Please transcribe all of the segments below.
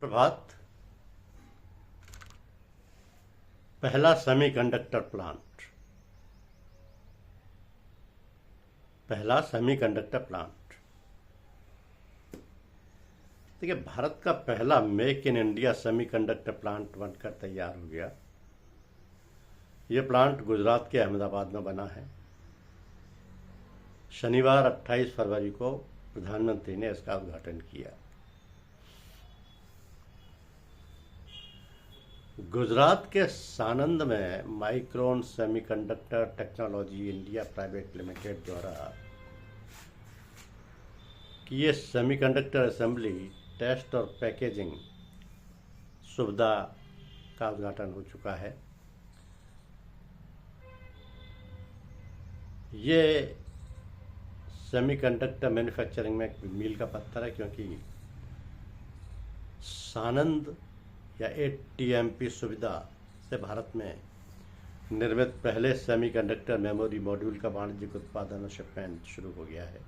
प्रभात। पहला semiconductor plant. देखिए, भारत का पहला make in India semiconductor plant बनकर तैयार हो गया। यह प्लांट गुजरात के अहमदाबाद में बना है। शनिवार 28 फरवरी को प्रधानमंत्री ने इसका उद्घाटन किया। गुजरात के सानंद में micron semiconductor technology India private limited द्वारा किए सेमीकंडक्टर असेंबली, टेस्ट और पैकेजिंग सुविधा का उद्घाटन हो चुका है। ये सेमीकंडक्टर मैन्युफैक्चरिंग में एक मील का पत्थर है, क्योंकि सानंद या ATMP सुविधा से भारत में निर्मित पहले सेमीकंडक्टर मेमोरी मॉड्यूल का वाणिज्यिक उत्पादन और शिपमेंट शुरू हो गया है।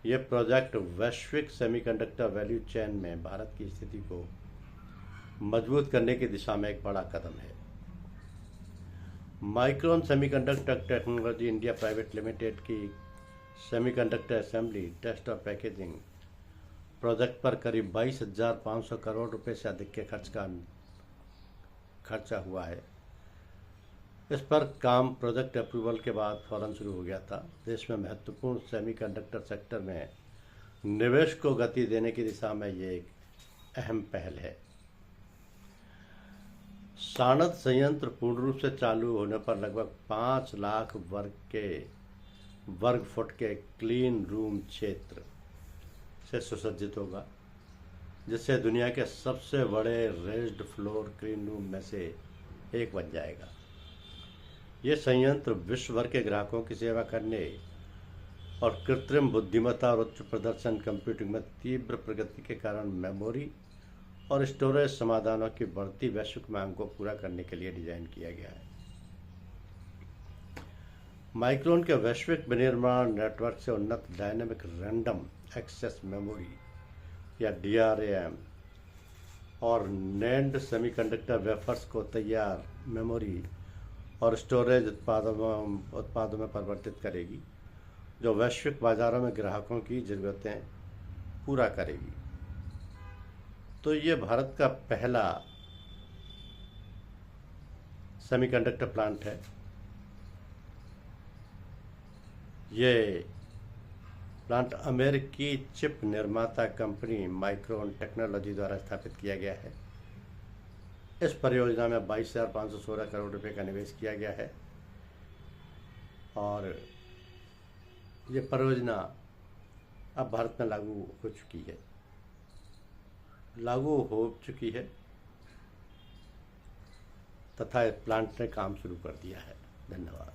यह प्रोजेक्ट वैश्विक सेमीकंडक्टर वैल्यू चेन में भारत की स्थिति को मजबूत करने की दिशा में एक बड़ा कदम है। Micron semiconductor technology India private limited की सेमीकंडक्टर असेंबली, टेस्ट और पैकेजिंग प्रोजेक्ट पर करीब 22,500 करोड़ रुपए से अधिक के खर्चा हुआ है। इस पर काम प्रोजेक्ट अप्रूवल के बाद फौरन शुरू हो गया था। देश में महत्वपूर्ण सेमीकंडक्टर सेक्टर में निवेश को गति देने की दिशा में ये एक अहम पहल है। सानद संयंत्र पूर्ण रूप से चालू होने पर लगभग 5 लाख वर्ग फुट के क्लीन रूम क्षेत्र से सुसज्जित होगा, जिससे दुनिया के सबसे बड़े रेज्ड फ्लोर क्लीन रूम में से एक बन जाएगा। ये संयंत्र विश्व भर के ग्राहकों की सेवा करने और कृत्रिम बुद्धिमत्ता और उच्च प्रदर्शन कंप्यूटिंग में तीव्र प्रगति के कारण मेमोरी और स्टोरेज समाधानों की बढ़ती वैश्विक मांग को पूरा करने के लिए डिजाइन किया गया है। माइक्रोन के वैश्विक विनिर्माण नेटवर्क से उन्नत डायनेमिक रैंडम एक्सेस मेमोरी या DRAM और NAND सेमीकंडक्टर वेफर्स को तैयार मेमोरी और स्टोरेज उत्पादों में परिवर्तित करेगी, जो वैश्विक बाजारों में ग्राहकों की ज़रूरतें पूरा करेगी। तो ये भारत का पहला सेमीकंडक्टर प्लांट है। ये प्लांट अमेरिकी चिप निर्माता कंपनी माइक्रोन टेक्नोलॉजी द्वारा स्थापित किया गया है। इस परियोजना में 22,516 करोड़ रुपए का निवेश किया गया है और ये परियोजना अब भारत में लागू हो चुकी है तथा प्लांट ने काम शुरू कर दिया है। धन्यवाद।